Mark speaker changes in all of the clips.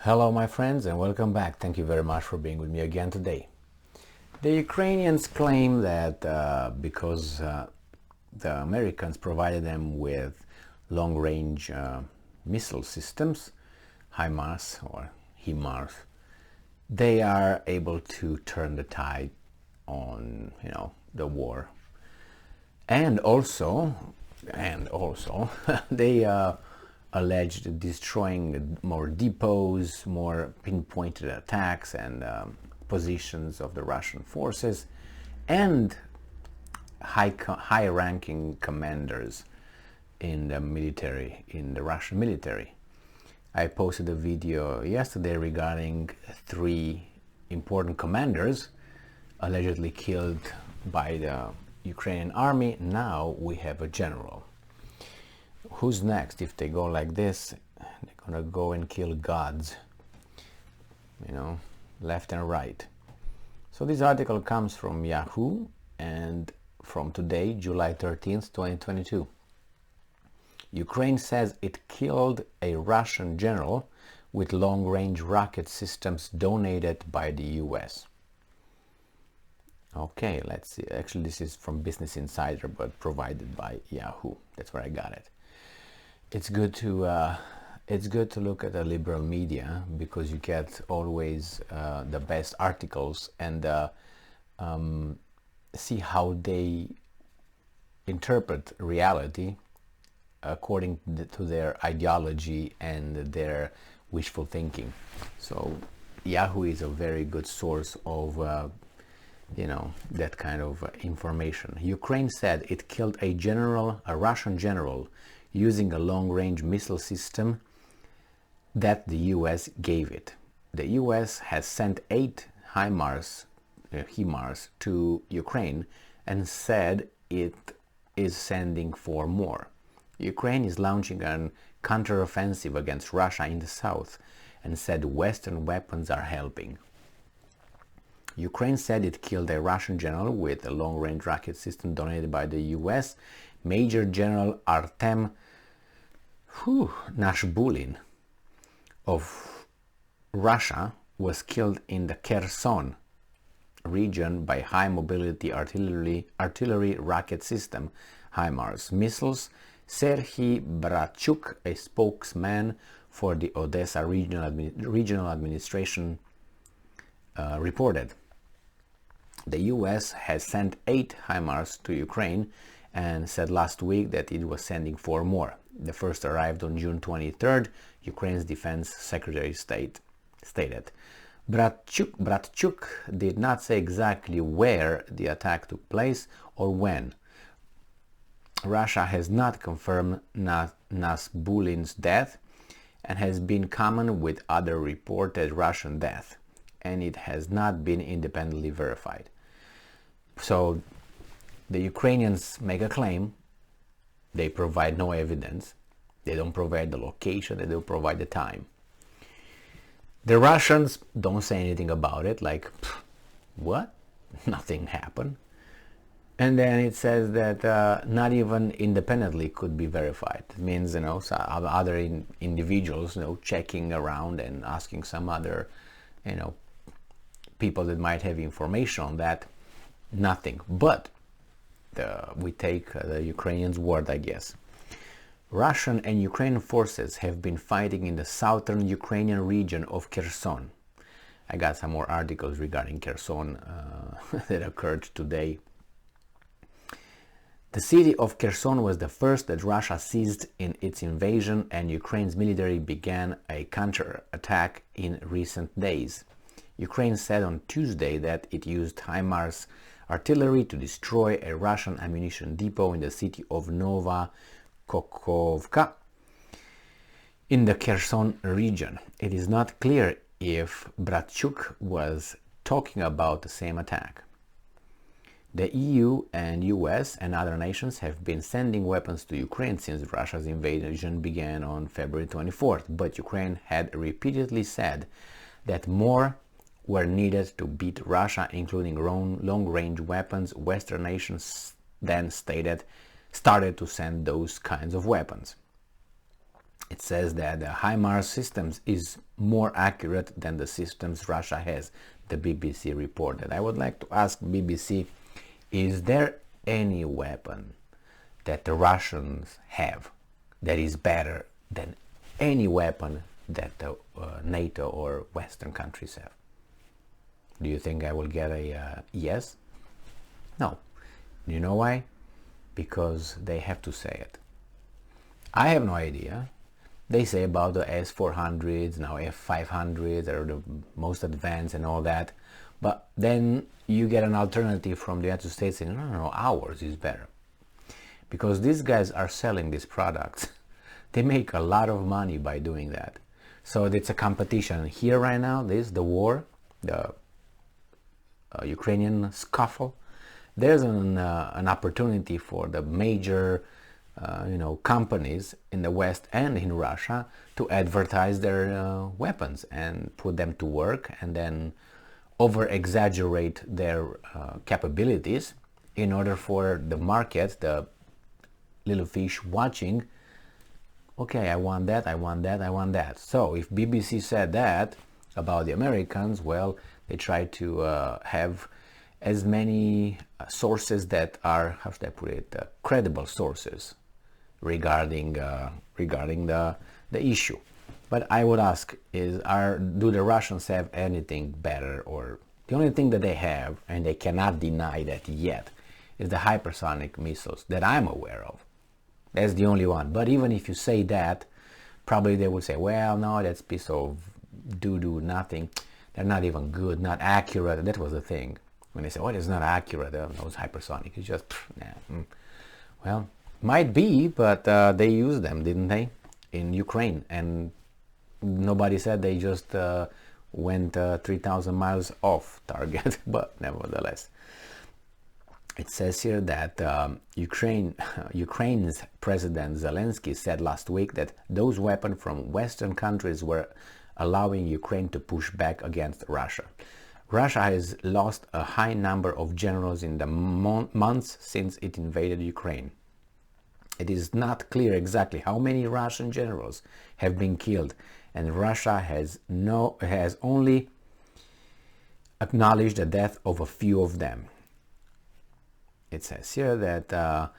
Speaker 1: Hello my friends and welcome back. Thank you very much for being with me again today. The Ukrainians claim that because the Americans provided them with long-range missile systems, HIMARS or HIMARS, they are able to turn the tide on, the war. And also they alleged destroying more depots, more pinpointed attacks and positions of the Russian forces, and high-ranking commanders in the military, in the Russian military. I posted a video yesterday regarding 3 important commanders allegedly killed by the Ukrainian army. Now we have a general. Who's next? If they go like this, they're gonna go and kill gods, left and right. So this article comes from Yahoo and from today, July 13th, 2022. Ukraine says it killed a Russian general with long-range rocket systems donated by the US. Okay, let's see. Actually, this is from Business Insider, but provided by Yahoo. That's where I got it. It's good to look at the liberal media because you get always the best articles and see how they interpret reality according to their ideology and their wishful thinking. So Yahoo is a very good source of that kind of information. Ukraine said it killed a Russian general using a long-range missile system that the US gave it. The US has sent 8 HIMARS to Ukraine and said it is sending 4 more. Ukraine is launching a counter-offensive against Russia in the south and said Western weapons are helping. Ukraine said it killed a Russian general with a long-range rocket system donated by the US. Major General Artem Nashbulin of Russia was killed in the Kherson region by high-mobility artillery rocket system HIMARS missiles. Serhiy Bratchuk, a spokesman for the Odessa regional administration, reported. The US has sent 8 HIMARS to Ukraine and said last week that it was sending 4 more. The first arrived on June 23rd, Ukraine's defense secretary stated. Bratchuk did not say exactly where the attack took place or when. Russia has not confirmed Nashbulin's death and has been common with other reported Russian deaths, and it has not been independently verified. So the Ukrainians make a claim, they provide no evidence, they don't provide the location, they don't provide the time. The Russians don't say anything about it, like, what? Nothing happened. And then it says that not even independently could be verified. It means, other individuals, checking around and asking some other, people that might have information on that, nothing. But we take the Ukrainians' word, I guess. Russian and Ukrainian forces have been fighting in the southern Ukrainian region of Kherson. I got some more articles regarding Kherson that occurred today. The city of Kherson was the first that Russia seized in its invasion, and Ukraine's military began a counter-attack in recent days. Ukraine said on Tuesday that it used HIMARS artillery to destroy a Russian ammunition depot in the city of Nova Kokhovka in the Kherson region. It is not clear if Bratchuk was talking about the same attack. The EU and US and other nations have been sending weapons to Ukraine since Russia's invasion began on February 24th, but Ukraine had repeatedly said that more were needed to beat Russia, including long-range weapons. Western nations then started to send those kinds of weapons. It says that the HIMARS systems is more accurate than the systems Russia has, the BBC reported. I would like to ask BBC, is there any weapon that the Russians have that is better than any weapon that the NATO or Western countries have? Do you think I will get a yes? No. You know why? Because they have to say it. I have no idea. They say about the S-400s, now F-500s are the most advanced and all that. But then you get an alternative from the United States saying, no, ours is better. Because these guys are selling these products. They make a lot of money by doing that. So it's a competition. Here right now, the war, the Ukrainian scuffle, there's an opportunity for the major companies in the West and in Russia to advertise their weapons and put them to work and then over-exaggerate their capabilities in order for the market, the little fish watching, okay, I want that, I want that, I want that. So if BBC said that about the Americans, well, they try to have as many sources that are, how should I put it, credible sources regarding the issue. But I would ask is, do the Russians have anything better? Or the only thing that they have, and they cannot deny that yet, is the hypersonic missiles that I'm aware of. That's the only one. But even if you say that, probably they will say, well, no, that's a piece of doo-doo, nothing. They're not even good, not accurate. That was the thing. When they say, oh, it's not accurate, those hypersonic, it's just, nah. Well, might be, but they used them, didn't they, in Ukraine? And nobody said they just went 3,000 miles off target, but nevertheless. It says here that Ukraine's President Zelensky said last week that those weapons from Western countries were allowing Ukraine to push back against Russia. Russia has lost a high number of generals in the months since it invaded Ukraine. It is not clear exactly how many Russian generals have been killed, and Russia has only acknowledged the death of a few of them. It says here that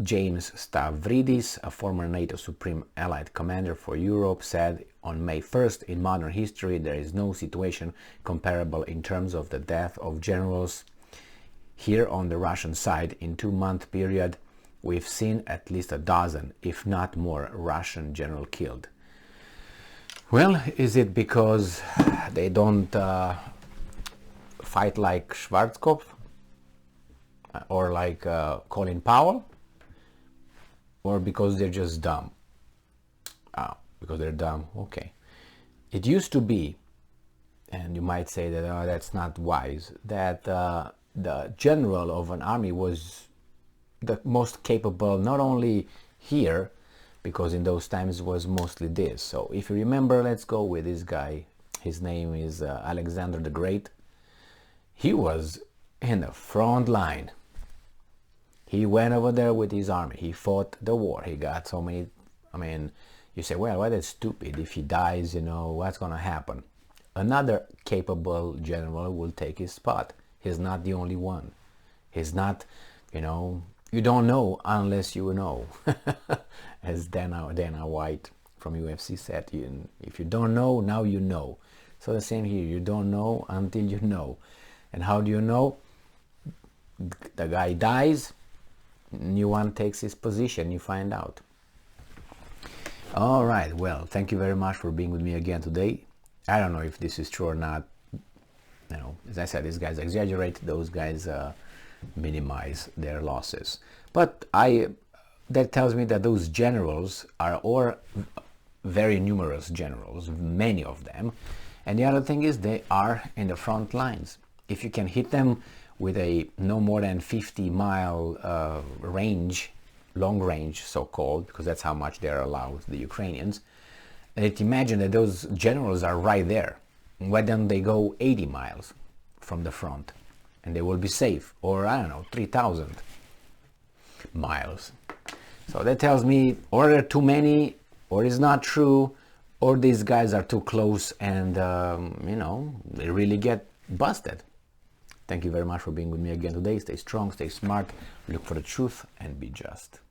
Speaker 1: James Stavridis, a former NATO Supreme Allied Commander for Europe, said on May 1st, in modern history, there is no situation comparable in terms of the death of generals. Here on the Russian side, in 2-month period, we've seen at least a dozen, if not more, Russian generals killed. Well, is it because they don't fight like Schwarzkopf? Or like Colin Powell? Or because they're just dumb? Because they're dumb, okay. It used to be, and you might say that that's not wise, that the general of an army was the most capable, not only here, because in those times was mostly this. So if you remember, let's go with this guy. His name is Alexander the Great. He was in the front line. He went over there with his army. He fought the war. He got so many, you say, well, that's stupid. If he dies, what's going to happen? Another capable general will take his spot. He's not the only one. He's not, you don't know unless you know. As Dana White from UFC said, if you don't know, now you know. So the same here, you don't know until you know. And how do you know? The guy dies, new one takes his position, you find out. All right, well, thank you very much for being with me again today. I don't know if this is true or not. As I said, these guys exaggerate, those guys minimize their losses. But that tells me that those generals are very numerous generals, many of them. And the other thing is they are in the front lines. If you can hit them with a no more than 50-mile range, long range so-called, because that's how much they're allowed, the Ukrainians, imagine that those generals are right there. Why don't they go 80 miles from the front and they will be safe? Or, 3,000 miles. So that tells me, or there are too many or it's not true, or these guys are too close and, they really get busted. Thank you very much for being with me again today. Stay strong, stay smart, look for the truth, and be just.